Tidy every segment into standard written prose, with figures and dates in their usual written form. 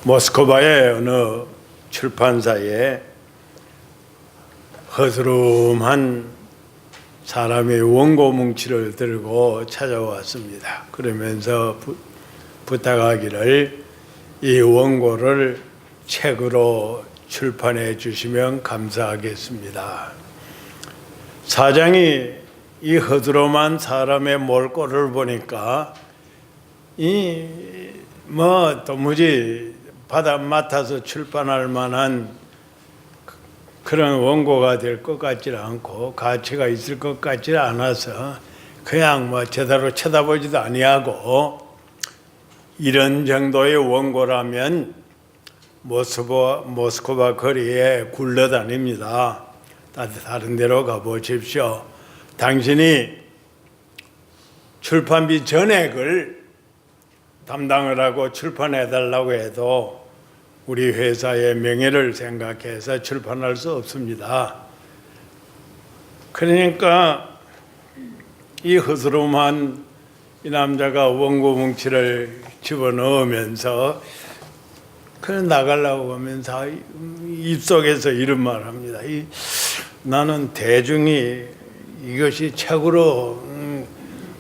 모스크바의 어느 출판사에 허스름한 사람의 원고 뭉치를 들고 찾아왔습니다. 그러면서 부탁하기를 이 원고를 책으로 출판해 주시면 감사하겠습니다. 사장이 이 허스름한 사람의 몰골을 보니까 도무지 받아 맡아서 출판할 만한 그런 원고가 될 것 같지 않고 가치가 있을 것 같지 않아서 그냥 제대로 쳐다보지도 아니하고, 이런 정도의 원고라면 모스크바 거리에 굴러다닙니다. 다른 데로 가보십시오. 당신이 출판비 전액을 담당을 하고 출판해달라고 해도 우리 회사의 명예를 생각해서 출판할 수 없습니다. 그러니까 이 허스름한 이 남자가 원고 뭉치를 집어넣으면서 나가려고 하면서 입속에서 이런 말을 합니다. 나는 대중이 이것이 책으로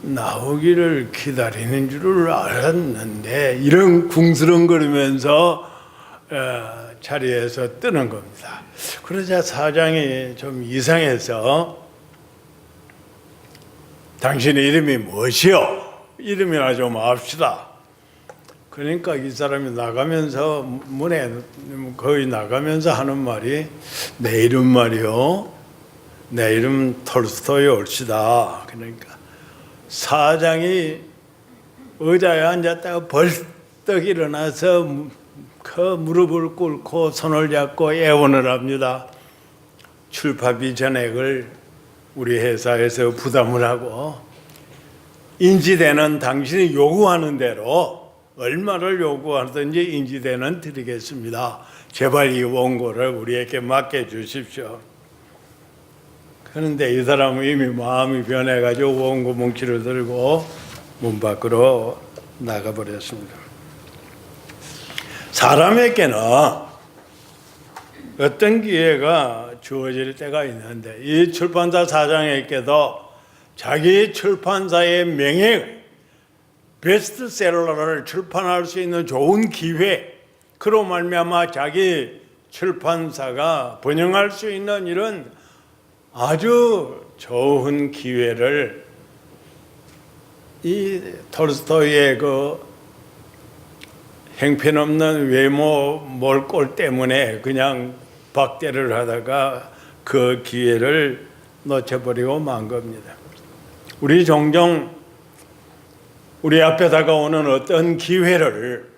나오기를 기다리는 줄을 알았는데, 이런 궁스렁거리면서 자리에서 뜨는 겁니다. 그러자 사장이 좀 이상해서 당신의 이름이 무엇이요? 이름이나 좀 합시다. 그러니까 이 사람이 나가면서 문에 거의 나가면서 하는 말이, 내 이름 말이요, 내 이름 톨스토이 옳시다. 그러니까 사장이 의자에 앉았다가 벌떡 일어나서 그 무릎을 꿇고 손을 잡고 애원을 합니다. 출판비 전액을 우리 회사에서 부담을 하고 인지되는, 당신이 요구하는 대로 얼마를 요구하든지 인지되는 드리겠습니다. 제발 이 원고를 우리에게 맡겨주십시오. 그런데 이 사람은 이미 마음이 변해가지고 원고 뭉치를 들고 문 밖으로 나가버렸습니다. 사람에게는 어떤 기회가 주어질 때가 있는데, 이 출판사 사장에게도 자기 출판사의 명예, 베스트셀러를 출판할 수 있는 좋은 기회, 그로 말미암아 자기 출판사가 번영할 수 있는 이런 아주 좋은 기회를 이 톨스토이의 그 형편없는 외모 몰골 때문에 그냥 박대를 하다가 그 기회를 놓쳐버리고 만 겁니다. 우리 종종 우리 앞에 다가오는 어떤 기회를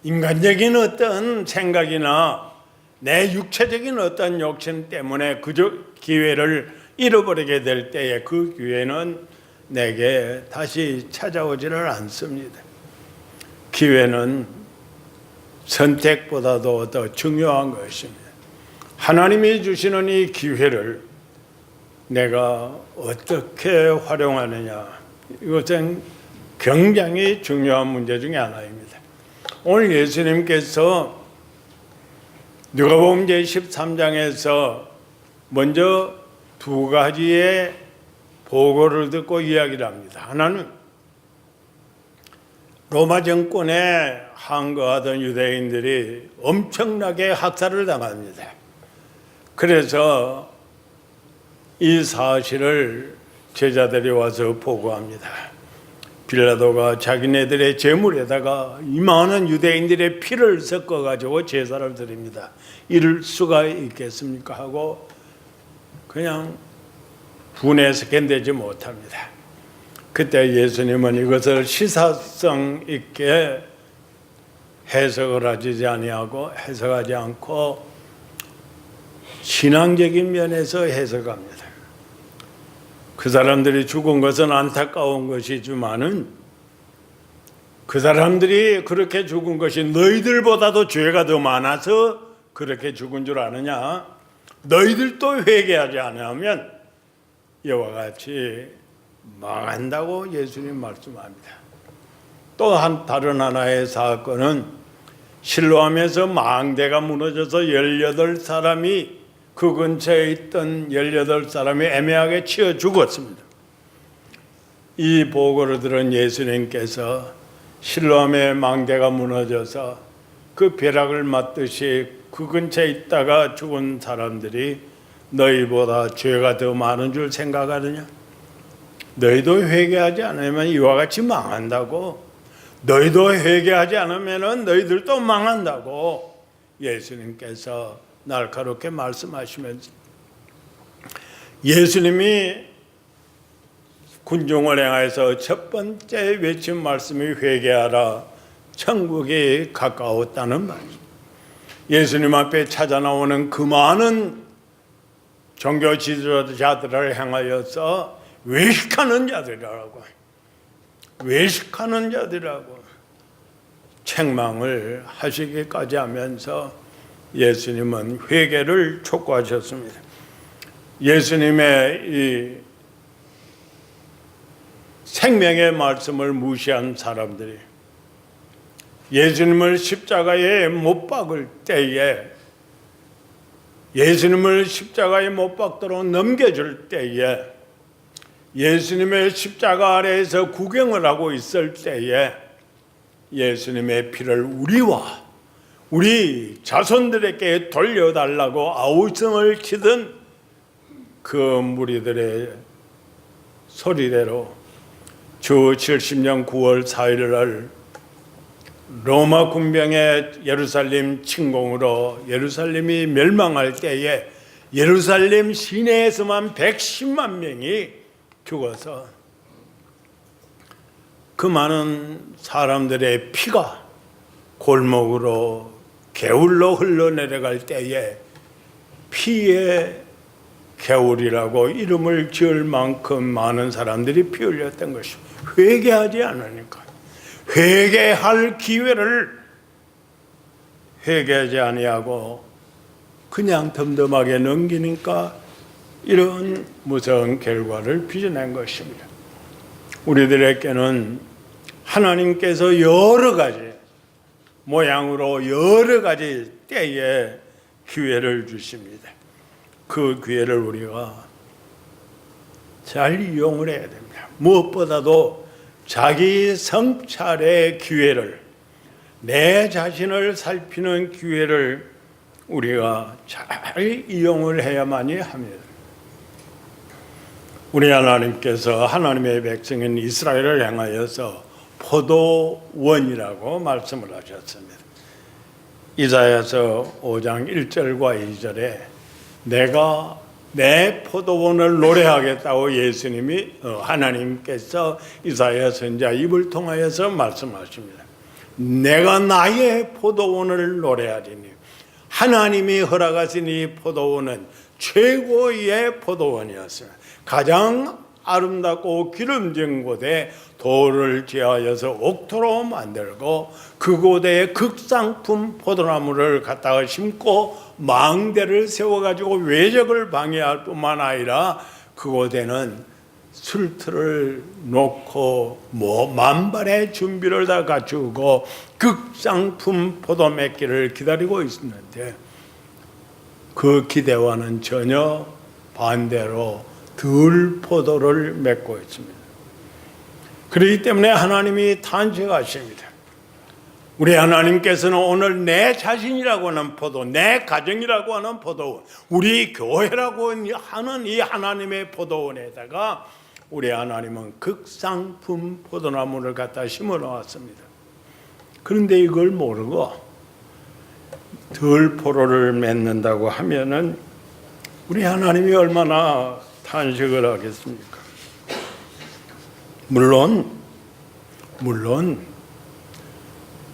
인간적인 어떤 생각이나 내 육체적인 어떤 욕심 때문에 그 기회를 잃어버리게 될 때에 그 기회는 내게 다시 찾아오지를 않습니다. 기회는 선택보다도 더 중요한 것입니다. 하나님이 주시는 이 기회를 내가 어떻게 활용하느냐, 이것은 굉장히 중요한 문제 중에 하나입니다. 오늘 예수님께서 누가복음 제13장에서 먼저 두 가지의 보고를 듣고 이야기를 합니다. 하나는 로마 정권에 항거하던 유대인들이 엄청나게 학살을 당합니다. 그래서 이 사실을 제자들이 와서 보고합니다. 빌라도가 자기네들의 제물에다가 이 많은 유대인들의 피를 섞어가지고 제사를 드립니다. 이럴 수가 있겠습니까? 하고 그냥 분해서 견디지 못합니다. 그때 예수님은 이것을 시사성 있게 해석하지 않고 신앙적인 면에서 해석합니다. 그 사람들이 죽은 것은 안타까운 것이지만은 그 사람들이 그렇게 죽은 것이 너희들보다도 죄가 더 많아서 그렇게 죽은 줄 아느냐? 너희들도 회개하지 않으면 이와 같이 망한다고 예수님 말씀합니다. 또 다른 하나의 사건은 실로암에서 망대가 무너져서 18사람이 그 근처에 있던 18사람이 애매하게 치여 죽었습니다. 이 보고를 들은 예수님께서 실로암의 망대가 무너져서 그 벼락을 맞듯이 그 근처에 있다가 죽은 사람들이 너희보다 죄가 더 많은 줄 생각하느냐? 너희도 회개하지 않으면 이와 같이 망한다고. 너희도 회개하지 않으면 너희들도 망한다고 예수님께서 날카롭게 말씀하시면서, 예수님이 군중을 향해서 첫 번째 외친 말씀이 회개하라, 천국이 가까웠다는 말이죠. 예수님 앞에 찾아 나오는 그 많은 종교 지도자들을 향하여서 외식하는 자들이라고 책망을 하시기까지 하면서 예수님은 회개를 촉구하셨습니다. 예수님의 이 생명의 말씀을 무시한 사람들이 예수님을 십자가에 못 박을 때에, 예수님을 십자가에 못 박도록 넘겨줄 때에, 예수님의 십자가 아래에서 구경을 하고 있을 때에 예수님의 피를 우리와 우리 자손들에게 돌려달라고 아우성을 치던 그 무리들의 소리대로 주 70년 9월 4일 날 로마 군병의 예루살렘 침공으로 예루살렘이 멸망할 때에 예루살렘 시내에서만 110만 명이 죽어서 그 많은 사람들의 피가 골목으로 개울로 흘러내려갈 때에 피의 개울이라고 이름을 지을 만큼 많은 사람들이 피 흘렸던 것입니다. 회개하지 않으니까, 회개할 기회를 회개하지 아니하고 그냥 덤덤하게 넘기니까 이런 무서운 결과를 빚어낸 것입니다. 우리들에게는 하나님께서 여러 가지 모양으로 여러 가지 때에 기회를 주십니다. 그 기회를 우리가 잘 이용을 해야 됩니다. 무엇보다도 자기 성찰의 기회를, 내 자신을 살피는 기회를 우리가 잘 이용을 해야만이 합니다. 우리 하나님께서 하나님의 백성인 이스라엘을 향하여서 포도원이라고 말씀을 하셨습니다. 이사야서 5장 1절과 2절에 내가 내 포도원을 노래하겠다고 예수님이 하나님께서 이사야 선지자 입을 통하여서 말씀하십니다. 내가 나의 포도원을 노래하리니, 하나님이 허락하신 이 포도원은 최고의 포도원이었습니다. 가장 아름답고 기름진 곳에 돌을 제하여서 옥토로 만들고 그곳에 극상품 포도나무를 갖다가 심고 망대를 세워가지고 외적을 방해할 뿐만 아니라 그곳에는 술틀을 놓고 만반의 준비를 다 갖추고 극상품 포도 맺기를 기다리고 있었는데 그 기대와는 전혀 반대로 덜 포도를 맺고 있습니다. 그렇기 때문에 하나님이 탄식하십니다. 우리 하나님께서는 오늘 내 자신이라고 하는 포도, 내 가정이라고 하는 포도원, 우리 교회라고 하는 이 하나님의 포도원에다가 우리 하나님은 극상품 포도나무를 갖다 심어 놓았습니다. 그런데 이걸 모르고 덜 포도를 맺는다고 하면은 우리 하나님이 얼마나 탄식을 하겠습니까? 물론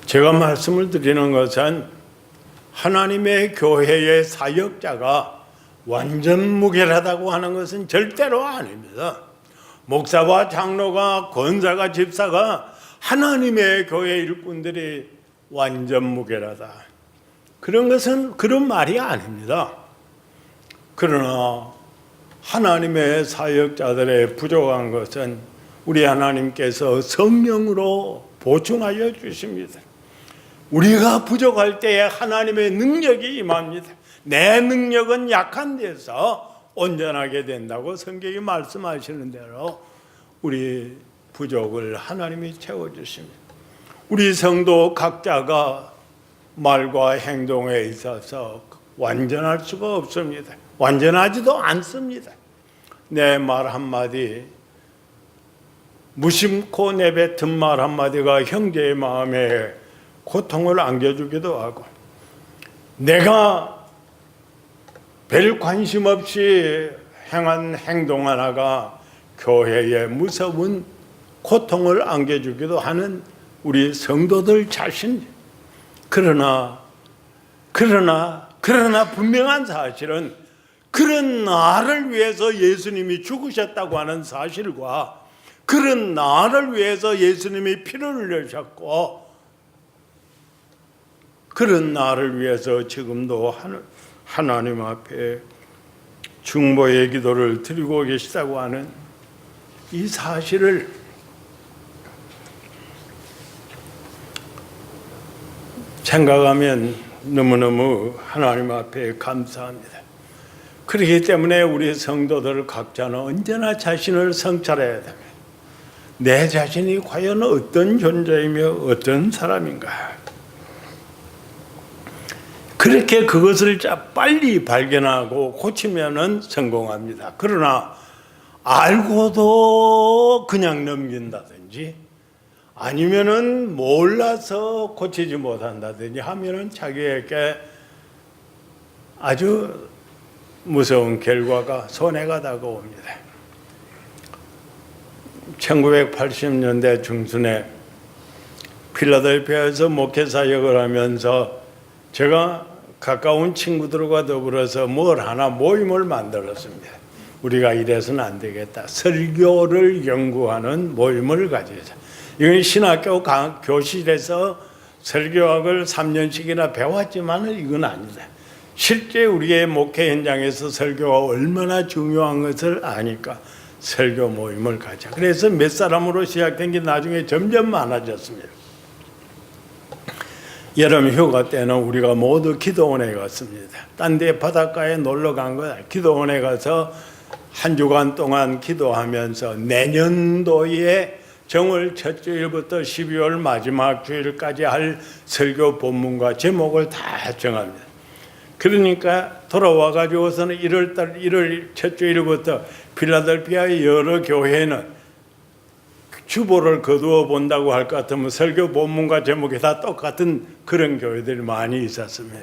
제가 말씀을 드리는 것은 하나님의 교회의 사역자가 완전 무결하다고 하는 것은 절대로 아닙니다. 목사와 장로가, 권사가, 집사가, 하나님의 교회 일꾼들이 완전 무결하다, 그런 말이 아닙니다. 그러나 하나님의 사역자들의 부족한 것은 우리 하나님께서 성령으로 보충하여 주십니다. 우리가 부족할 때에 하나님의 능력이 임합니다. 내 능력은 약한 데서 온전하게 된다고 성경이 말씀하시는 대로 우리 부족을 하나님이 채워주십니다. 우리 성도 각자가 말과 행동에 있어서 완전할 수가 없습니다. 완전하지도 않습니다. 내 말 한마디, 무심코 내뱉은 말 한마디가 형제의 마음에 고통을 안겨주기도 하고, 내가 별 관심 없이 행한 행동 하나가 교회에 무서운 고통을 안겨주기도 하는 우리 성도들 자신. 그러나 분명한 사실은 그런 나를 위해서 예수님이 죽으셨다고 하는 사실과 그런 나를 위해서 예수님이 피를 흘리셨고 그런 나를 위해서 지금도 하나님 앞에 중보의 기도를 드리고 계시다고 하는 이 사실을 생각하면 너무너무 하나님 앞에 감사합니다. 그렇기 때문에 우리 성도들 각자는 언제나 자신을 성찰해야 됩니다. 내 자신이 과연 어떤 존재이며 어떤 사람인가. 그렇게 그것을 빨리 발견하고 고치면은 성공합니다. 그러나 알고도 그냥 넘긴다든지 아니면은 몰라서 고치지 못한다든지 하면은 자기에게 아주 무서운 결과가, 손해가 다가옵니다. 1980년대 중순에 필라델피아에서 목회사역을 하면서 제가 가까운 친구들과 더불어서 뭘 하나 모임을 만들었습니다. 우리가 이래서는 안 되겠다. 설교를 연구하는 모임을 가지자. 이건 신학교 교실에서 설교학을 3년씩이나 배웠지만 이건 아니다. 실제 우리의 목회 현장에서 설교가 얼마나 중요한 것을 아니까 설교 모임을 가자. 그래서 몇 사람으로 시작된 게 나중에 점점 많아졌습니다. 여름 휴가 때는 우리가 모두 기도원에 갔습니다. 딴 데 바닷가에 놀러 간 거야. 기도원에 가서 한 주간 동안 기도하면서 내년도에 정월 첫 주일부터 12월 마지막 주일까지 할 설교 본문과 제목을 다 정합니다. 그러니까 돌아와 가지고서는 1월 첫 주일부터 필라델피아의 여러 교회는 주보를 거두어 본다고 할 것 같으면 설교 본문과 제목이 다 똑같은 그런 교회들이 많이 있었습니다.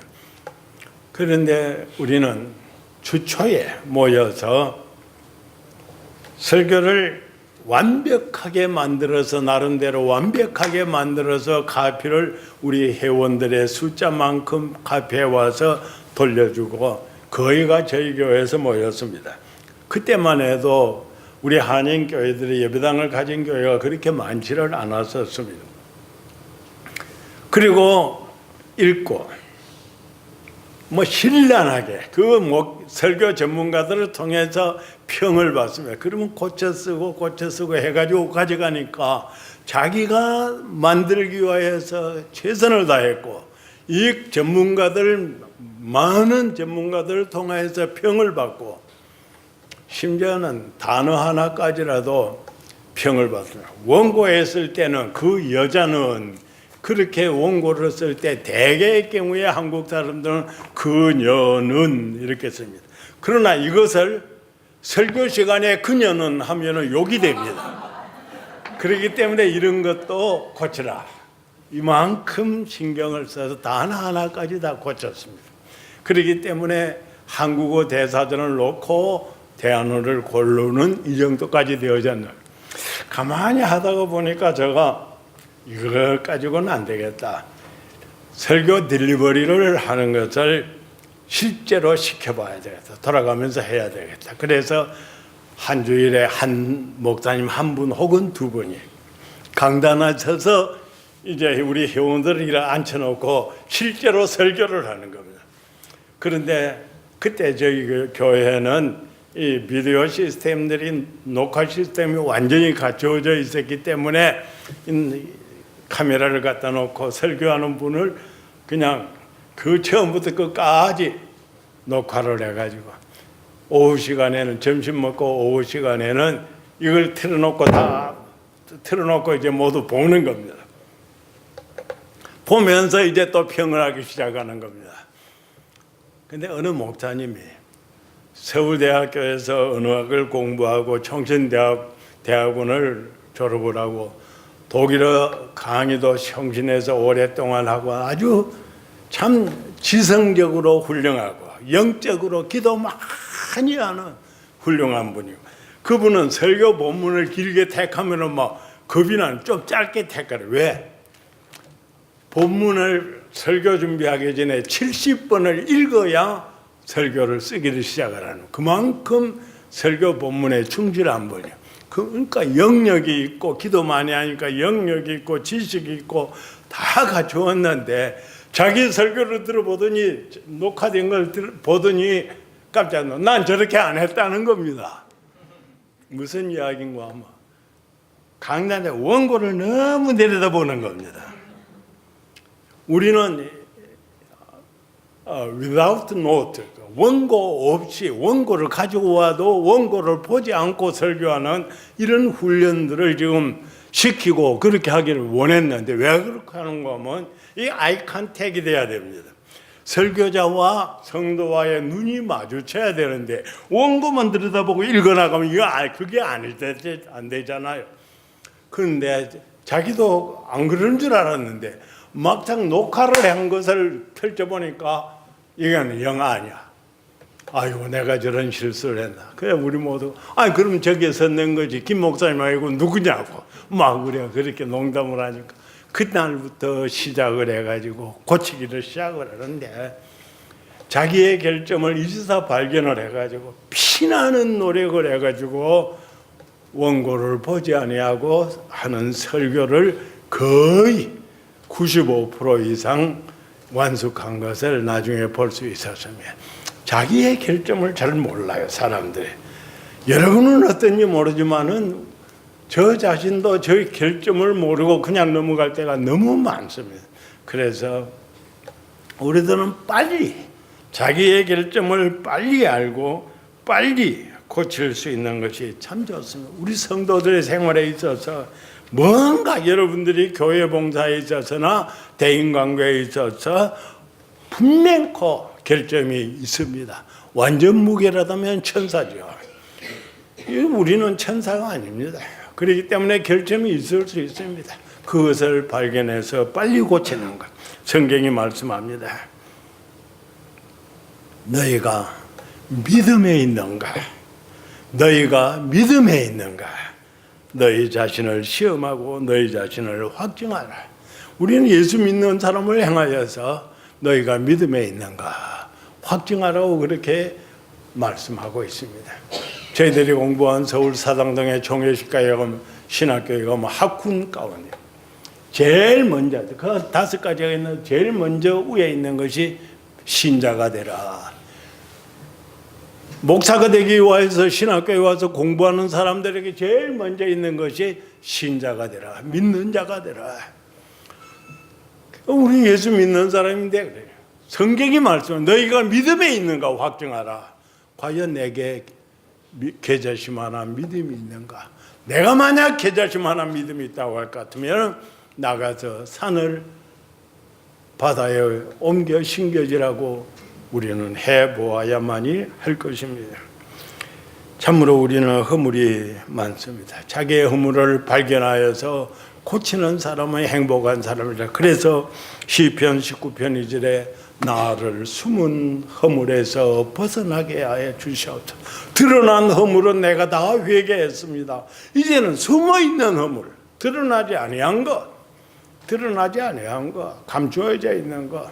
그런데 우리는 주초에 모여서 설교를 완벽하게 만들어서, 나름대로 완벽하게 만들어서 카피를 우리 회원들의 숫자만큼 카피해 와서 돌려주고 거의가 저희 교회에서 모였습니다. 그때만 해도 우리 한인교회들이 예배당을 가진 교회가 그렇게 많지를 않았었습니다. 그리고 읽고 신랄하게 그 설교 전문가들을 통해서 평을 받습니다. 그러면 고쳐 쓰고 해가지고 가져가니까 자기가 만들기 위해서 최선을 다했고 이 많은 전문가들을 통해서 평을 받고 심지어는 단어 하나까지라도 평을 받습니다. 원고했을 때는 그 여자는 그렇게 원고를 쓸 때 대개의 경우에 한국 사람들은 그녀는 이렇게 씁니다. 그러나 이것을 설교 시간에 그녀는 하면은 욕이 됩니다. 그렇기 때문에 이런 것도 고치라. 이만큼 신경을 써서 단어 하나까지 다 고쳤습니다. 그렇기 때문에 한국어 대사전을 놓고 대안어를 고르는 이 정도까지 되어졌나요? 가만히 하다가 보니까 제가 이거 가지고는 안 되겠다. 설교 딜리버리를 하는 것을 실제로 시켜봐야 되겠다. 돌아가면서 해야 되겠다. 그래서 한 주일에 한 목사님 한 분 혹은 두 분이 강단에 서서 이제 우리 회원들을 앉혀놓고 실제로 설교를 하는 겁니다. 그런데 그때 저희 교회는 이 비디오 시스템들이 녹화 시스템이 완전히 갖춰져 있었기 때문에 카메라를 갖다 놓고 설교하는 분을 그냥 그 처음부터 끝까지 녹화를 해가지고 오후 시간에는 점심 먹고 오후 시간에는 이걸 틀어놓고 다 틀어놓고 이제 모두 보는 겁니다. 보면서 이제 또 평을 하기 시작하는 겁니다. 근데 어느 목사님이 서울대학교에서 언어학을 공부하고 청신대학원을 졸업을 하고 독일어 강의도 성신에서 오랫동안 하고 아주 참 지성적으로 훌륭하고 영적으로 기도 많이 하는 훌륭한 분이고, 그분은 설교 본문을 길게 택하면은 막 겁이 나는 좀 짧게 택하래. 왜? 본문을 설교 준비하기 전에 70번을 읽어야 설교를 쓰기를 시작하라는, 그만큼 설교 본문에 충실한 분이에요. 그러니까 영역이 있고 기도 많이 하니까 영역이 있고 지식이 있고 다 갖추었는데 자기 설교를 들어보더니 녹화된 걸 보더니 깜짝 놀라. 난 저렇게 안 했다는 겁니다. 무슨 이야기인가 하면 강단의 원고를 너무 내려다보는 겁니다. 우리는 without note, 원고 없이 원고를 가지고 와도 원고를 보지 않고 설교하는 이런 훈련들을 지금 시키고 그렇게 하기를 원했는데, 왜 그렇게 하는가 하면 이 아이 컨택이 돼야 됩니다. 설교자와 성도와의 눈이 마주쳐야 되는데 원고만 들여다보고 읽어나가면 이거 그게 안 되잖아요. 그런데 자기도 안 그런 줄 알았는데 막상 녹화를 한 것을 펼쳐보니까 이건 영 아니야. 아이고 내가 저런 실수를 했나. 그래 우리 모두 그럼 저기에서 낸 거지 김 목사님 아니고 누구냐고 막 우리가 그렇게 농담을 하니까 그날부터 시작을 해가지고 고치기를 시작을 하는데, 자기의 결점을 이제서 발견을 해가지고 피나는 노력을 해가지고 원고를 보지 아니하고 하는 설교를 거의 95% 이상 완숙한 것을 나중에 볼 수 있었습니다. 자기의 결점을 잘 몰라요, 사람들이. 여러분은 어떤지 모르지만은 저 자신도 저의 결점을 모르고 그냥 넘어갈 때가 너무 많습니다. 그래서 우리들은 빨리 자기의 결점을 빨리 알고 빨리 고칠 수 있는 것이 참 좋습니다. 우리 성도들의 생활에 있어서 뭔가 여러분들이 교회 봉사에 있어서나 대인관계에 있어서 분명코 결점이 있습니다. 완전 무결하다면 천사죠. 우리는 천사가 아닙니다. 그렇기 때문에 결점이 있을 수 있습니다. 그것을 발견해서 빨리 고치는 것. 성경이 말씀합니다. 너희가 믿음에 있는가? 너희가 믿음에 있는가? 너희 자신을 시험하고 너희 자신을 확증하라. 우리는 예수 믿는 사람을 향하여서 너희가 믿음에 있는가 확증하라고 그렇게 말씀하고 있습니다. 저희들이 공부한 서울 사당동의 종회식가에 가면 신학교에 가면 학군 가운데 제일 먼저 그 5가지가 있는 제일 먼저 위에 있는 것이 신자가 되라. 목사가 되기 위해서 신학교에 와서 공부하는 사람들에게 제일 먼저 있는 것이 신자가 되라. 믿는 자가 되라. 우리 예수 믿는 사람인데 그래요. 성경이 말씀은 너희가 믿음에 있는가 확증하라. 과연 내게 계자심만한 믿음이 있는가? 내가 만약 계자심만한 믿음이 있다고 할 것 같으면 나가서 산을 바다에 옮겨 심겨지라고 우리는 해보아야만이 할 것입니다. 참으로 우리는 허물이 많습니다. 자기의 허물을 발견하여서 고치는 사람은 행복한 사람이다. 그래서 시편 19편 2절에 나를 숨은 허물에서 벗어나게 하여 주시옵소서. 드러난 허물은 내가 다 회개했습니다. 이제는 숨어있는 허물, 드러나지 아니한 것, 감추어져 있는 것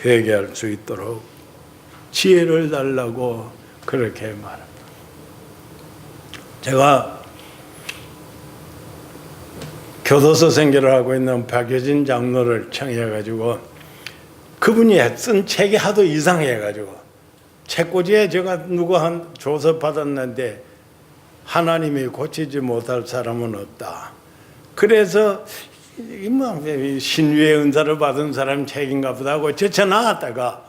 회개할 수 있도록 지혜를 달라고 그렇게 말합니다. 제가 교도소 생계를 하고 있는 박효진 장로를 청해가지고 그분이 쓴 책이 하도 이상해가지고 책꽂이에 제가 누구 한 조서 받았는데 하나님이 고치지 못할 사람은 없다. 그래서 뭐 신유의 은사를 받은 사람 책인가 보다 하고 제쳐나갔다가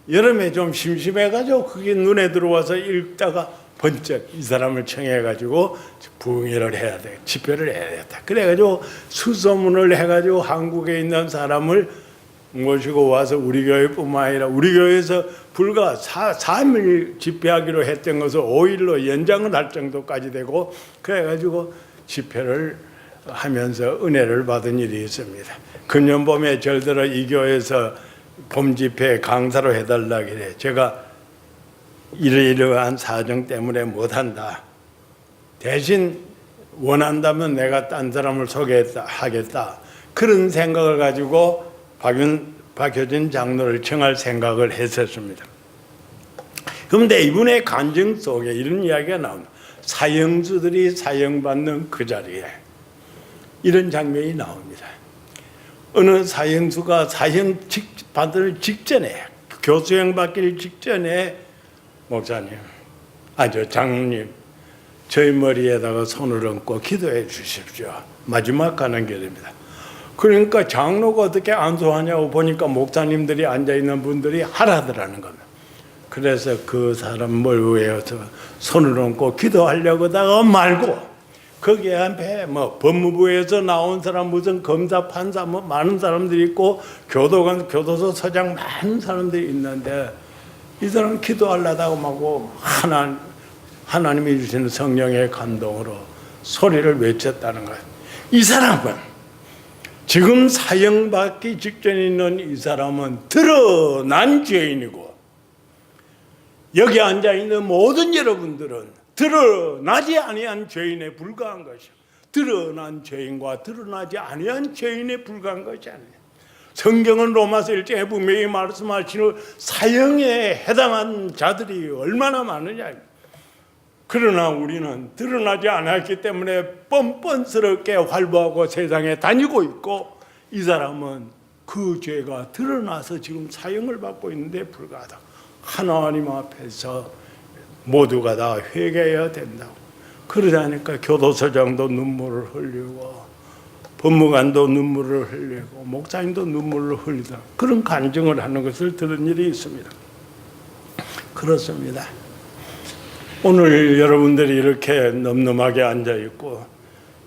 여름에 좀 심심해가지고 그게 눈에 들어와서 읽다가 번쩍 이 사람을 청해가지고 부흥회를 해야 돼, 집회를 해야 되겠다. 그래가지고 수소문을 해가지고 한국에 있는 사람을 모시고 와서 우리 교회뿐만 아니라 우리 교회에서 불과 3일 집회하기로 했던 것을 5일로 연장을 할 정도까지 되고 그래가지고 집회를 하면서 은혜를 받은 일이 있습니다. 금년 봄에 절들어 이 교회에서 봄 집회 강사로 해달라 그래. 제가 이러이러한 사정 때문에 못한다. 대신 원한다면 내가 딴 사람을 소개하겠다. 그런 생각을 가지고 박효진 장로를 청할 생각을 했었습니다. 그런데 이분의 간증 속에 이런 이야기가 나옵니다. 사형수들이 사형받는 그 자리에 이런 장면이 나옵니다. 어느 사형수가 사형 받을 직전에 교수형 받기 직전에 목사님, 장로님, 저희 머리에다가 손을 얹고 기도해 주십시오. 마지막 가는 길입니다. 그러니까 장로가 어떻게 안수하냐고 보니까 목사님들이 앉아있는 분들이 하라더라는 겁니다. 그래서 그 사람을 위해서 손을 얹고 기도하려고 하다가 말고 거기에 앞에 뭐 법무부에서 나온 사람 무슨 검사 판사 뭐 많은 사람들이 있고 교도관 교도소 서장 많은 사람들이 있는데 이 사람 기도하려다가 마고 하나님이 주시는 성령의 감동으로 소리를 외쳤다는 거예요. 이 사람은 지금 사형받기 직전에 있는 이 사람은 드러난 죄인이고 여기 앉아있는 모든 여러분들은 드러나지 아니한 죄인에 불과한 것이요. 드러난 죄인과 드러나지 아니한 죄인에 불과한 것이 아니에요. 성경은 로마서 1장에 분명히 말씀하시는 사형에 해당한 자들이 얼마나 많으냐. 그러나 우리는 드러나지 않았기 때문에 뻔뻔스럽게 활보하고 세상에 다니고 있고 이 사람은 그 죄가 드러나서 지금 사형을 받고 있는데 불과하다. 하나님 앞에서 모두가 다 회개해야 된다고. 그러자니까 교도소장도 눈물을 흘리고 법무관도 눈물을 흘리고 목사님도 눈물을 흘리다. 그런 간증을 하는 것을 들은 일이 있습니다. 그렇습니다. 오늘 여러분들이 이렇게 넘넘하게 앉아있고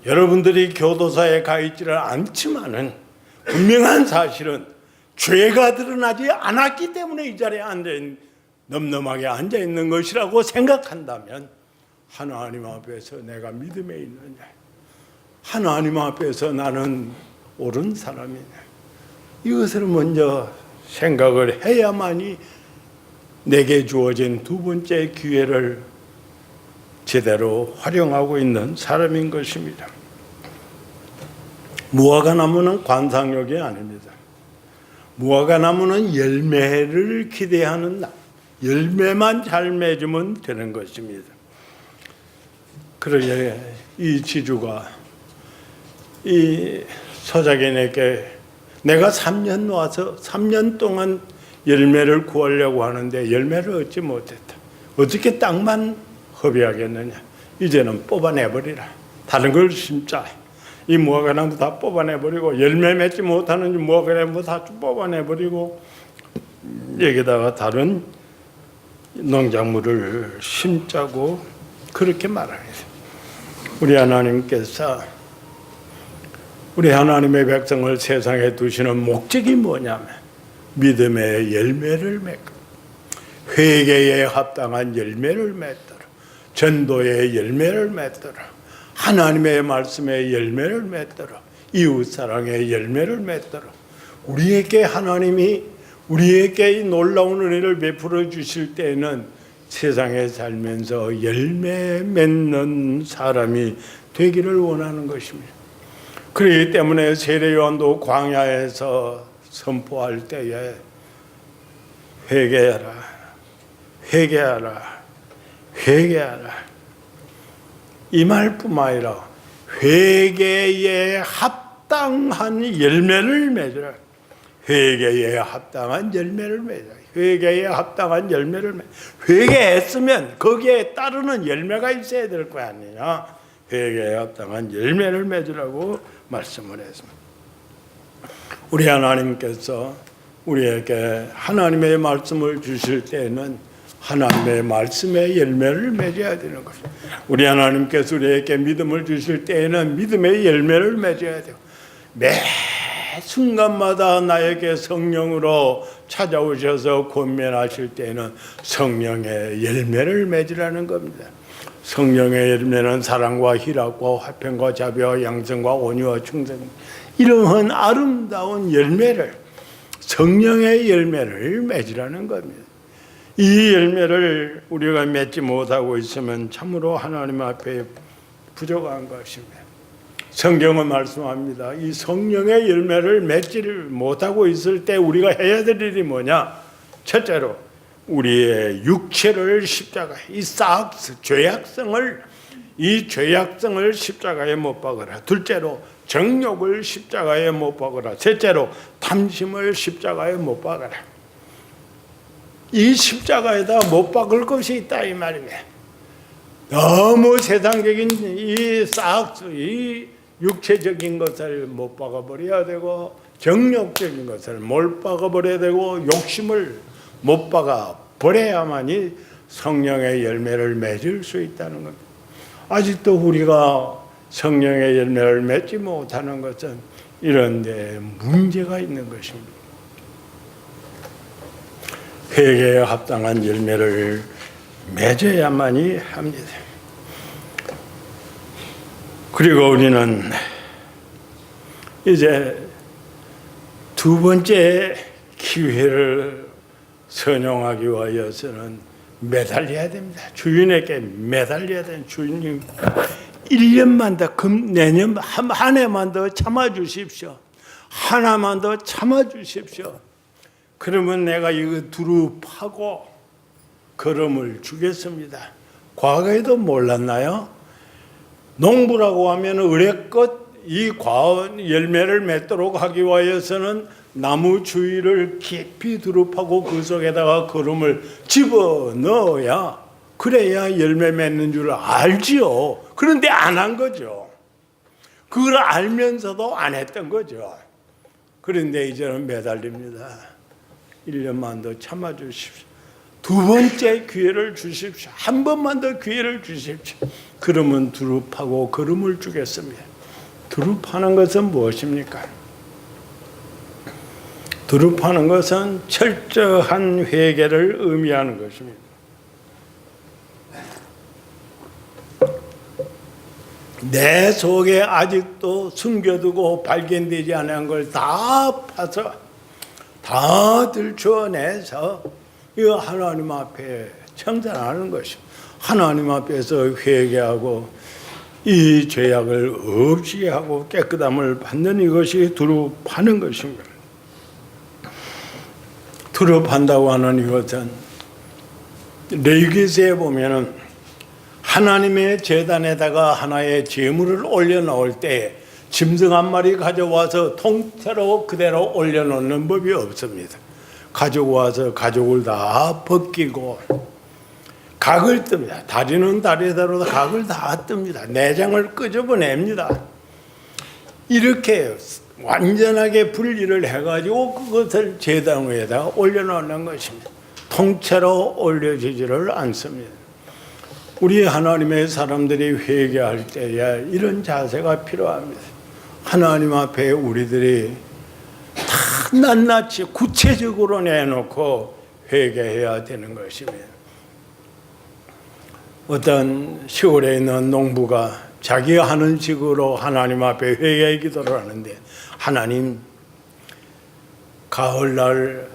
여러분들이 교도소에 가 있지를 않지만은 분명한 사실은 죄가 드러나지 않았기 때문에 이 자리에 넘넘하게 앉아있는 것이라고 생각한다면 하나님 앞에서 내가 믿음에 있느냐, 하나님 앞에서 나는 옳은 사람이냐, 이것을 먼저 생각을 해야만이 내게 주어진 두 번째 기회를 제대로 활용하고 있는 사람인 것입니다. 무화과나무는 관상욕이 아닙니다. 무화과나무는 열매를 기대하는 나무, 열매만 잘 맺으면 되는 것입니다. 그러게 이 지주가 이 서자견에게 내가 3년 와서 3년 동안 열매를 구하려고 하는데 열매를 얻지 못했다. 어떻게 땅만 허비하겠느냐. 이제는 뽑아내버리라. 다른 걸 심자. 이 무화과나무 다 뽑아내버리고 열매 맺지 못하는 무화과나무 다 뽑아내버리고 여기다가 다른 농작물을 심자고 그렇게 말합니다. 우리 하나님께서 우리 하나님의 백성을 세상에 두시는 목적이 뭐냐면 믿음의 열매를 맺고 회개에 합당한 열매를 맺도록 전도의 열매를 맺도록 하나님의 말씀의 열매를 맺도록 이웃사랑의 열매를 맺도록 우리에게 하나님이 우리에게 이 놀라운 은혜를 베풀어 주실 때에는 세상에 살면서 열매 맺는 사람이 되기를 원하는 것입니다. 그렇기 때문에 세례요한도 광야에서 선포할 때에 회개하라, 회개하라, 회개하라 이 말뿐만 아니라 회개에 합당한 열매를 맺으라. 회개에 합당한 열매를 맺어라. 회개에 합당한 열매를 맺어. 회개했으면 거기에 따르는 열매가 있어야 될 거 아니냐. 회개에 합당한 열매를 맺으라고 말씀을 했습니다. 우리 하나님께서 우리에게 하나님의 말씀을 주실 때에는 하나님의 말씀의 열매를 맺어야 되는 것입니다. 우리 하나님께서 우리에게 믿음을 주실 때에는 믿음의 열매를 맺어야 돼요. 매 순간마다 나에게 성령으로 찾아오셔서 권면하실 때에는 성령의 열매를 맺으라는 겁니다. 성령의 열매는 사랑과 희락과 화평과 자비와 양성과 온유와 충성, 이러한 아름다운 열매를, 성령의 열매를 맺으라는 겁니다. 이 열매를 우리가 맺지 못하고 있으면 참으로 하나님 앞에 부족한 것입니다. 성경은 말씀합니다. 이 성령의 열매를 맺지를 못하고 있을 때 우리가 해야 될 일이 뭐냐? 첫째로 우리의 육체를 십자가에, 이 죄악성을 십자가에 못 박으라. 둘째로 정욕을 십자가에 못 박으라. 셋째로 탐심을 십자가에 못 박으라. 이 십자가에다 못 박을 것이 있다 이 말입니다. 너무 세상적인 이 육체적인 것을 못 박아버려야 되고, 정욕적인 것을 못 박아버려야 되고, 욕심을 못 박아버려야만이 성령의 열매를 맺을 수 있다는 겁니다. 아직도 우리가 성령의 열매를 맺지 못하는 것은 이런 데 문제가 있는 것입니다. 회개에 합당한 열매를 맺어야만이 합니다. 그리고 우리는 이제 두 번째 기회를 선용하기 위하여서는 매달려야 됩니다. 주인에게 매달려야 됩니다. 주인님 1년만 더, 내년 한 해만 더 참아주십시오. 하나만 더 참아주십시오. 그러면 내가 이거 두루 파고 걸음을 주겠습니다. 과거에도 몰랐나요? 농부라고 하면 의뢰껏 이 과원 열매를 맺도록 하기 위하여서는 나무 주위를 깊이 두루 파고 그 속에다가 걸음을 집어넣어야, 그래야 열매 맺는 줄 알지요. 그런데 안 한 거죠. 그걸 알면서도 안 했던 거죠. 그런데 이제는 매달립니다. 1년만 더 참아주십시오. 두 번째 기회를 주십시오. 한 번만 더 기회를 주십시오. 그러면 두루 파고 걸음을 주겠습니다. 두루 파는 것은 무엇입니까? 두루 파는 것은 철저한 회개를 의미하는 것입니다. 내 속에 아직도 숨겨두고 발견되지 않은 걸 다 파서, 다 들춰내서 이 하나님 앞에 청산하는 것입니다. 하나님 앞에서 회개하고 이 죄악을 없이 하고 깨끗함을 받는 이것이 두루 파는 것입니다. 두루 판다고 하는 이것은 레위기서에 보면은 하나님의 제단에다가 하나의 제물을 올려놓을 때 짐승 한 마리 가져와서 통째로 그대로 올려놓는 법이 없습니다. 가지고 와서 가죽을 다 벗기고 각을 뜹니다. 다리는 다리대로 각을 다 뜹니다. 내장을 끄집어냅니다. 이렇게 완전하게 분리를 해가지고 그것을 제단 위에다 올려놓는 것입니다. 통째로 올려지지를 않습니다. 우리 하나님의 사람들이 회개할 때에 이런 자세가 필요합니다. 하나님 앞에 우리들이 다 낱낱이 구체적으로 내놓고 회개해야 되는 것입니다. 어떤 시골에 있는 농부가 자기가 하는 식으로 하나님 앞에 회개의 기도를 하는데, 하나님, 가을날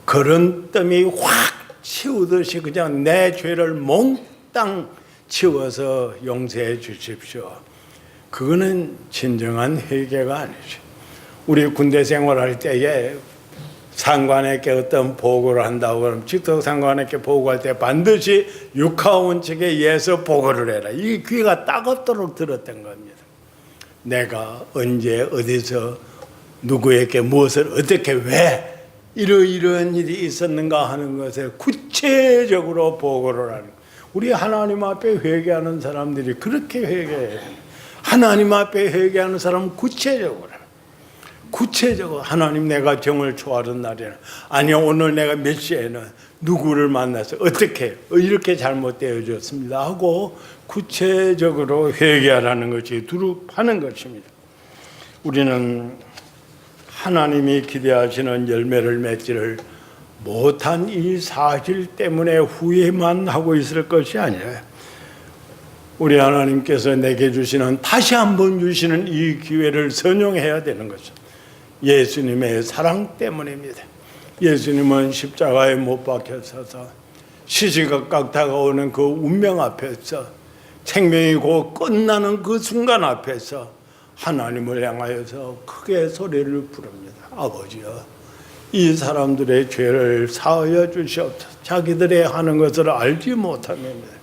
거름뜸이 확 치우듯이 그냥 내 죄를 몽땅 치워서 용서해 주십시오. 그거는 진정한 회개가 아니죠. 우리 군대 생활할 때에 상관에게 어떤 보고를 한다고 그러면 직속 상관에게 보고할 때 반드시 육하원 측에 예서 보고를 해라. 이 귀가 따갑도록 들었던 겁니다. 내가 언제 어디서 누구에게 무엇을 어떻게 왜 이러이러한 일이 있었는가 하는 것에 구체적으로 보고를 하는 거예요. 우리 하나님 앞에 회개하는 사람들이 그렇게 회개해요. 하나님 앞에 회개하는 사람은 구체적으로 하나님, 내가 정을 초하는 날에는, 아니요 오늘 내가 몇 시에는 누구를 만나서 어떻게 이렇게 잘못되어졌습니다 하고 구체적으로 회개하라는 것이 두렵하는 것입니다. 우리는 하나님이 기대하시는 열매를 맺지를 못한 이 사실 때문에 후회만 하고 있을 것이 아니에요. 우리 하나님께서 내게 주시는, 다시 한번 주시는 이 기회를 선용해야 되는 것은 예수님의 사랑 때문입니다. 예수님은 십자가에 못 박혀서서 시시각각 다가오는 그 운명 앞에서, 생명이 곧 끝나는 그 순간 앞에서 하나님을 향하여서 크게 소리를 부릅니다. 아버지여, 이 사람들의 죄를 사하여 주시옵소서. 자기들의 하는 것을 알지 못함입니다.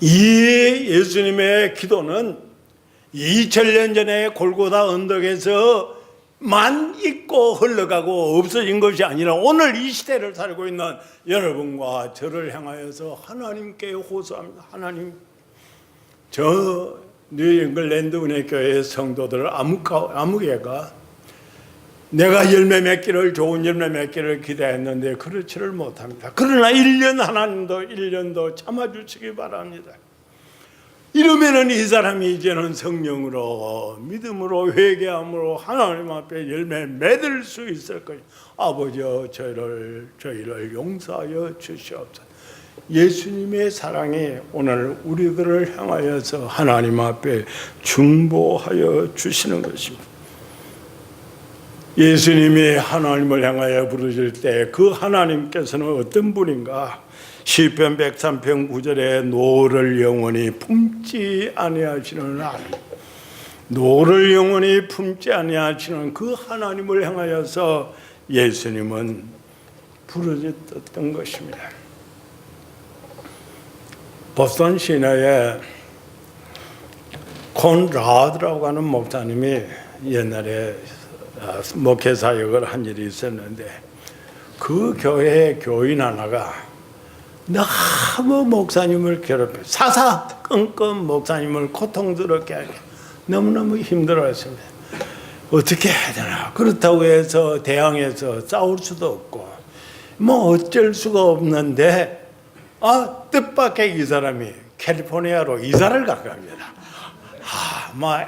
이 예수님의 기도는 2000년 전에 골고다 언덕에서만 있고 흘러가고 없어진 것이 아니라 오늘 이 시대를 살고 있는 여러분과 저를 향하여서 하나님께 호소합니다. 하나님, 저 뉴잉글랜드 은혜교회 성도들 아무개가 내가 열매 맺기를, 좋은 열매 맺기를 기대했는데 그렇지를 못합니다. 그러나 1년도 참아주시기 바랍니다. 이러면은 이 사람이 이제는 성령으로, 믿음으로, 회개함으로 하나님 앞에 열매 맺을 수 있을 거예요. 아버지여, 저희를 용서하여 주시옵소서. 예수님의 사랑이 오늘 우리들을 향하여서 하나님 앞에 중보하여 주시는 것입니다. 예수님이 하나님을 향하여 부르실 때 그 하나님께서는 어떤 분인가? 시편 103편 9절에 노를 영원히 품지 아니하시는 하나님, 노를 영원히 품지 아니하시는 그 하나님을 향하여서 예수님은 부르셨던 것입니다. 보스턴 시내에 콘라드라고 하는 목사님이 옛날에 목회 사역을 한 일이 있었는데, 그 교회의 교인 하나가 너무 목사님을 괴롭혀 사사건건 목사님을 고통스럽게 하게 너무너무 힘들어했습니다. 어떻게 해야 되나? 그렇다고 해서 대항해서 싸울 수도 없고 뭐 어쩔 수가 없는데, 뜻밖의 이 사람이 캘리포니아로 이사를 간 겁니다.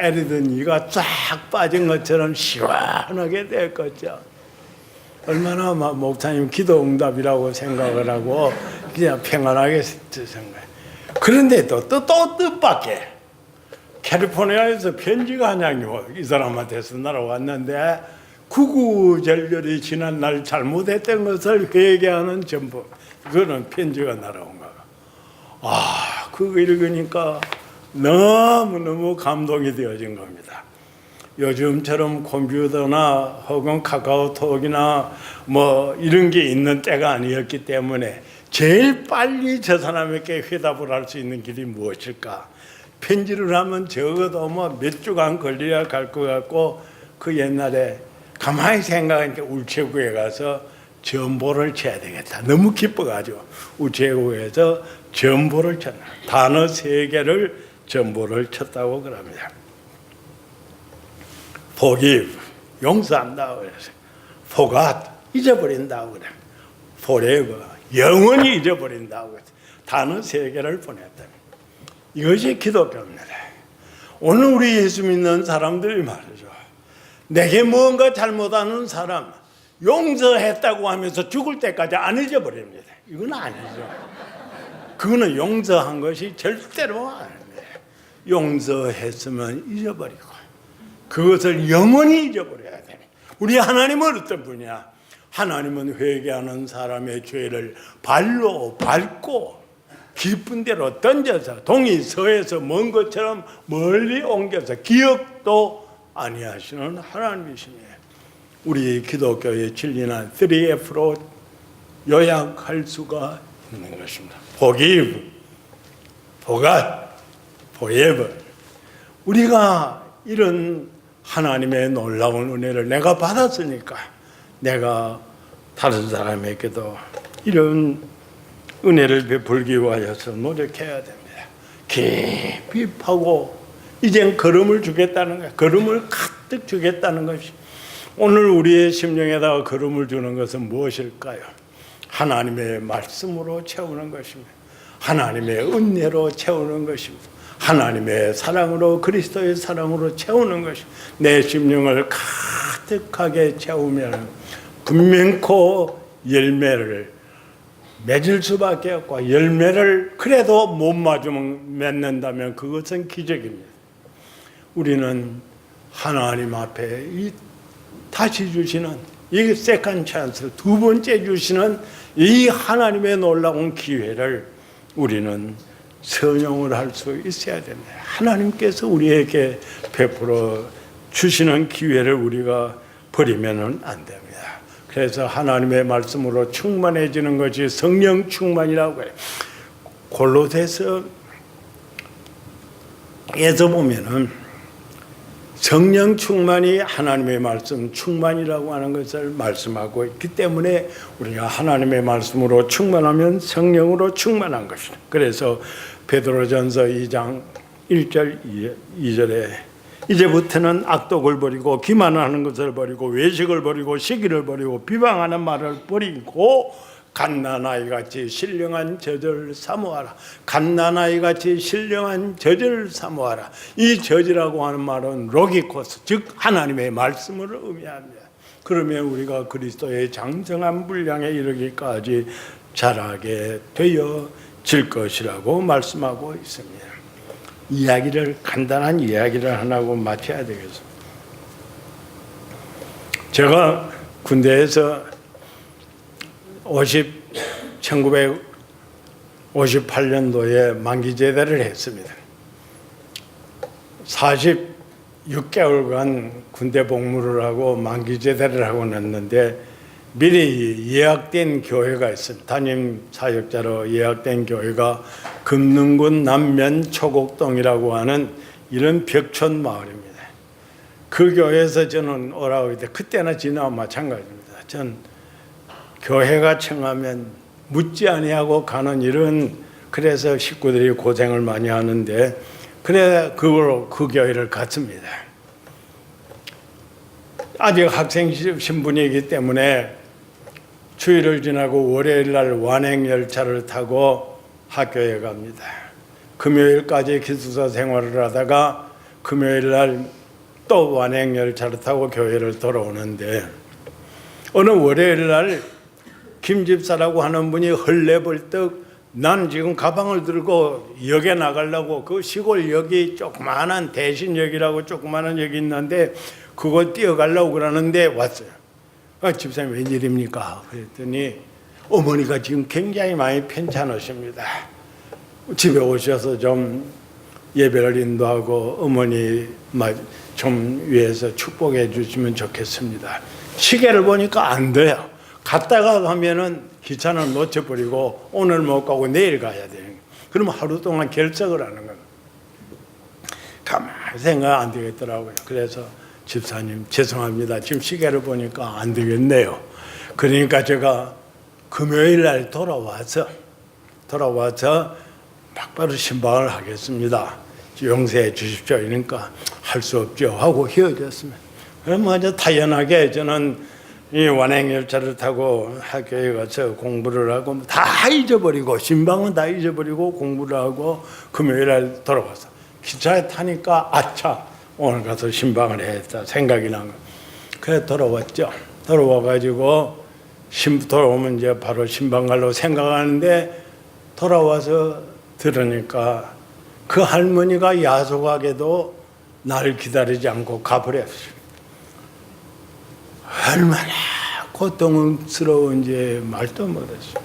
에리든 이가 쫙 빠진 것처럼 시원하게 됐겠죠. 얼마나 목사님 기도 응답이라고 생각을 하고 그냥 평안하게 생각해요. 그런데도 또 뜻밖의 캘리포니아에서 편지가 한 장이 이 사람한테서 날아왔는데, 구구절절이 지난 날 잘못했던 것을 회개하는 전부, 그거는 편지가 날아온 거야. 그거 읽으니까 너무너무 감동이 되어진 겁니다. 요즘처럼 컴퓨터나 혹은 카카오톡이나 뭐 이런 게 있는 때가 아니었기 때문에 제일 빨리 저 사람에게 회답을 할 수 있는 길이 무엇일까? 편지를 하면 적어도 뭐 몇 주간 걸려야 갈 것 같고, 그 옛날에 가만히 생각하니까 우체국에 가서 전보를 쳐야 되겠다. 너무 기뻐가지고 우체국에서 전보를 쳤나. 단어 3개를 전보를 쳤다고 그럽니다. forgive, 용서한다고 그랬어요. forgot, 잊어버린다고 그래요. forever, 영원히 잊어버린다고 그랬어요. 단어 3개를 보냈다. 이것이 기독교입니다. 오늘 우리 예수 믿는 사람들이 말이죠, 내게 뭔가 잘못하는 사람 용서했다고 하면서 죽을 때까지 안 잊어버립니다. 이건 아니죠. 그거는 용서한 것이 절대로 아닙니다. 용서했으면 잊어버리고 그것을 영원히 잊어버려야 됩니다. 우리 하나님은 어떤 분이야? 하나님은 회개하는 사람의 죄를 발로 밟고 깊은 데로 던져서 동이 서에서 먼 것처럼 멀리 옮겨서 기억도 아니하시는 하나님이시네요. 우리 기독교의 진리는 3F로 요약할 수가 있는 것입니다. Forgive, forget, forever. 우리가 이런 하나님의 놀라운 은혜를 내가 받았으니까 내가 다른 사람에게도 이런 은혜를 베풀기 위하여서 노력해야 됩니다. 깊이 파고 이젠 걸음을 주겠다는 거예요. 걸음을 가득 주겠다는 것이. 오늘 우리의 심령에다가 걸음을 주는 것은 무엇일까요? 하나님의 말씀으로 채우는 것입니다. 하나님의 은혜로 채우는 것입니다. 하나님의 사랑으로, 그리스도의 사랑으로 채우는 것입니다. 내 심령을 가득하게 채우면 분명코 열매를 맺을 수밖에 없고, 열매를 그래도 못 맺는다면 그것은 기적입니다. 우리는 하나님 앞에 이 다시 주시는 이 세컨 찬스, 두 번째 주시는 이 하나님의 놀라운 기회를 우리는 선용을 할 수 있어야 됩니다. 하나님께서 우리에게 베풀어 주시는 기회를 우리가 버리면 안 됩니다. 그래서 하나님의 말씀으로 충만해지는 것이 성령 충만이라고 해요. 골로새서에서 보면은 성령 충만이 하나님의 말씀 충만이라고 하는 것을 말씀하고 있기 때문에 우리가 하나님의 말씀으로 충만하면 성령으로 충만한 것이다. 그래서 베드로전서 2장 1절 2절에 이제부터는 악독을 버리고 기만하는 것을 버리고 외식을 버리고 시기를 버리고 비방하는 말을 버리고 갓난아이같이 신령한 저절을 사모하라. 갓난아이같이 신령한 저절을 사모하라. 이 저지라고 하는 말은 로기코스, 즉 하나님의 말씀을 의미합니다. 그러면 우리가 그리스도의 장성한 분량에 이르기까지 자라게 되어질 것이라고 말씀하고 있습니다. 간단한 이야기를 하나고 마쳐야 되겠습니다. 제가 군대에서 1958년도에 만기제대를 했습니다. 46개월간 군대 복무를 하고 만기제대를 하고 났는데 미리 예약된 교회가 있습니다. 담임 사역자로 예약된 교회가 금능군 남면 초곡동이라고 하는 이런 벽촌 마을입니다. 그 교회에서 저는 오라고 했는데 그때나 지나와 마찬가지입니다. 전 교회가 청하면 묻지 아니하고 가는 일은, 그래서 식구들이 고생을 많이 하는데 그래 그걸로 그 교회를 갔습니다. 아직 학생 신분이기 때문에 주일을 지나고 월요일 날 완행 열차를 타고 학교에 갑니다. 금요일까지 기숙사 생활을 하다가 금요일 날 또 완행 열차를 타고 교회를 돌아오는데 어느 월요일 날 김 집사라고 하는 분이 헐레벌떡 난 지금 가방을 들고 역에 나가려고 그 시골역이 조그마한 대신역이라고 조그마한 역이 있는데 그거 뛰어가려고 그러는데 왔어요. 집사님 웬일입니까? 그랬더니 어머니가 지금 굉장히 많이 편찮으십니다. 집에 오셔서 좀 예배를 인도하고 어머니 좀 위해서 축복해 주시면 좋겠습니다. 시계를 보니까 안 돼요. 갔다가 가면은 기차는 놓쳐버리고 오늘 못 가고 내일 가야 돼요. 그러면 하루 동안 결석을 하는 거예요. 가만히 생각 안 되겠더라고요. 그래서 집사님 죄송합니다. 지금 시계를 보니까 안 되겠네요. 그러니까 제가 금요일 날 돌아와서 막바로 신방을 하겠습니다. 용서해 주십시오. 이러니까 할 수 없죠 하고 헤어졌습니다. 그러면 아주 당연하게 저는 이 완행열차를 타고 학교에 가서 공부를 하고 다 잊어버리고 신방은 다 잊어버리고 공부를 하고 금요일 날 돌아와서 기차에 타니까 아차 오늘 가서 신방을 해야겠다 생각이 난 거예요. 그래 돌아왔죠. 돌아와가지고 돌아오면 이제 바로 신방 갈로 생각하는데 돌아와서 들으니까 그 할머니가 야속하게도 날 기다리지 않고 가버렸어요. 얼마나 고통스러운지 말도 못했어요.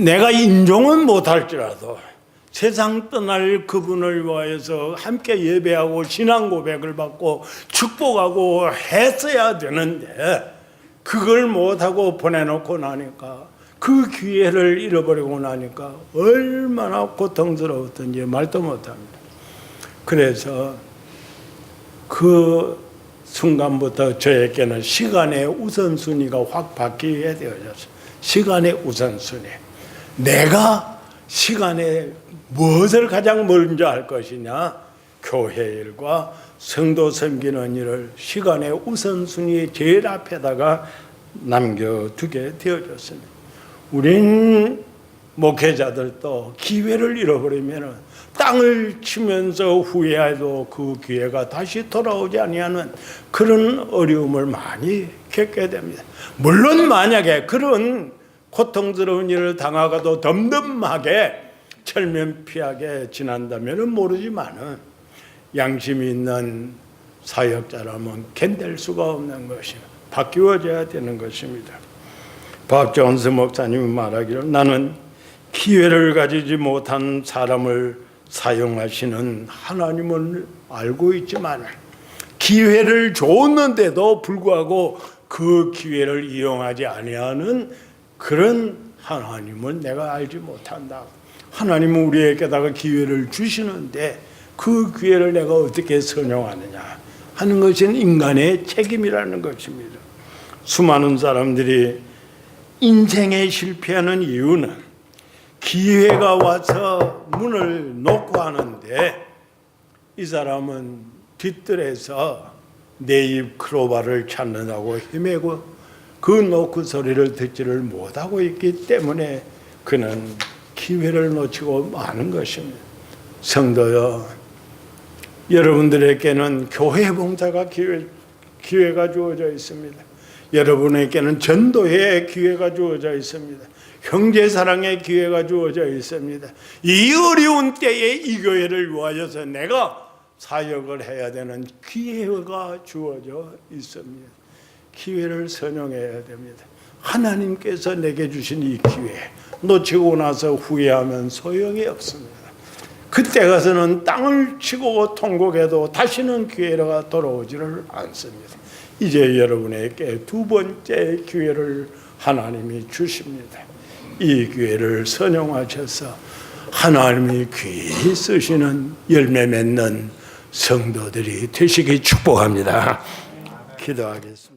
내가 인정은 못할지라도 세상 떠날 그분을 위하여서 함께 예배하고 신앙 고백을 받고 축복하고 했어야 되는데 그걸 못하고 보내놓고 나니까 그 기회를 잃어버리고 나니까 얼마나 고통스러웠던지 말도 못합니다. 그래서 그 순간부터 저에게는 시간의 우선순위가 확 바뀌게 되어졌어요. 시간의 우선순위. 내가 시간에 무엇을 가장 먼저 할 것이냐? 교회 일과 성도 섬기는 일을 시간의 우선순위 제일 앞에다가 남겨두게 되어졌습니다. 우린 목회자들도 기회를 잃어버리면 땅을 치면서 후회해도 그 기회가 다시 돌아오지 아니하는 그런 어려움을 많이 겪게 됩니다. 물론 만약에 그런 고통스러운 일을 당하고도 덤덤하게 철면피하게 지난다면 모르지만은 양심이 있는 사역자라면 견딜 수가 없는 것입니다. 바뀌어져야 되는 것입니다. 밥 존스 목사님이 말하기를 나는 기회를 가지지 못한 사람을 사용하시는 하나님을 알고 있지만 기회를 줬는데도 불구하고 그 기회를 이용하지 아니하는 그런 하나님을 내가 알지 못한다. 하나님은 우리에게다가 기회를 주시는데 그 기회를 내가 어떻게 선용하느냐 하는 것은 인간의 책임이라는 것입니다. 수많은 사람들이 인생에 실패하는 이유는 기회가 와서 문을 놓고 하는데 이 사람은 뒷뜰에서 내 입 크로바를 찾는다고 헤매고 그 노크 소리를 듣지를 못하고 있기 때문에 그는 기회를 놓치고 마는 것입니다. 성도여, 여러분들에게는 교회 봉사가 기회가 주어져 있습니다. 여러분에게는 전도의 기회가 주어져 있습니다. 형제 사랑의 기회가 주어져 있습니다. 이 어려운 때에 이 교회를 위하여서 내가 사역을 해야 되는 기회가 주어져 있습니다. 기회를 선용해야 됩니다. 하나님께서 내게 주신 이 기회 놓치고 나서 후회하면 소용이 없습니다. 그때 가서는 땅을 치고 통곡해도 다시는 기회가 돌아오지를 않습니다. 이제 여러분에게 두 번째 기회를 하나님이 주십니다. 이 기회를 선용하셔서 하나님이 귀히 쓰시는 열매 맺는 성도들이 되시기 축복합니다. 기도하겠습니다.